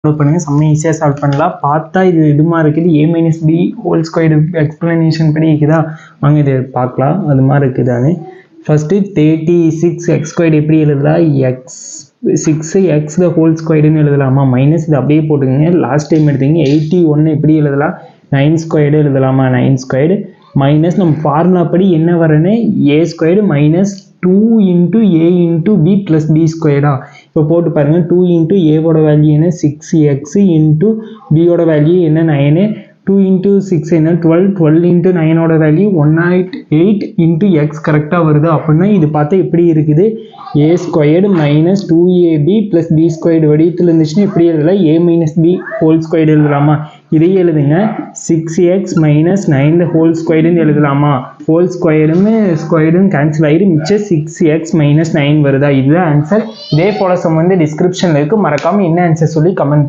Follow பண்ணுங்கள். செம்ம ஈஸியாக சால்வ் பண்ணலாம். பார்த்தா இது இதுமா இருக்குது, a minus B whole squared explanation படி இருக்குதா, வாங்க இது பார்க்கலாம் அது மாதிரி இருக்குதான்னு. ஃபஸ்ட்டு 36x ஸ்கொயர்டு எப்படி எழுதலாம், x6x த ஹோல் ஸ்கொயர்டுன்னு எழுதலாமா, மைனஸ் இது அப்படியே போட்டுக்கோங்க. லாஸ்ட் டைம் எடுத்தீங்க 81 எப்படி எழுதலாம், 9 ஸ்கொயர்டு எழுதலாமா, 9 ஸ்கொயர்டு மைனஸ் நம்ம ஃபார்முலா படி என்ன வரேன்னு a squared minus 2 into a into b plus b ஸ்கொயர்டா. இப்போ போட்டு பாருங்கள், 2 into a ஓட வேல்யூ என்ன 6x into b ஓட வேல்யூ என்ன 9, 2 into 6 என்ன 12, 12 into 9 ஓட வேல்யூ 108 into x கரெக்டாக வருது. அப்படின்னா இது பார்த்தா எப்படி இருக்குது, a squared minus 2ab plus b squared வடிவத்தில் இருந்துச்சுன்னா எப்படி எழுதலாம், a minus b whole squared எழுதலாமா. இதையே எழுதுங்க, 6x மைனஸ் 9 த ஹோல் ஸ்கொயர்டுன்னு எழுதலாமா. ஹோல் ஸ்கொயர்டும் கேன்சல் ஆகிடு, மிச்சம் 6x மைனஸ் 9 வருதா. இதுதான் ஆன்சர். இதே போல சம் வந்து டிஸ்கிரிப்ஷனில் இருக்குது, மறக்காமல் என்ன ஆன்சர் சொல்லி கமெண்ட் பண்ணி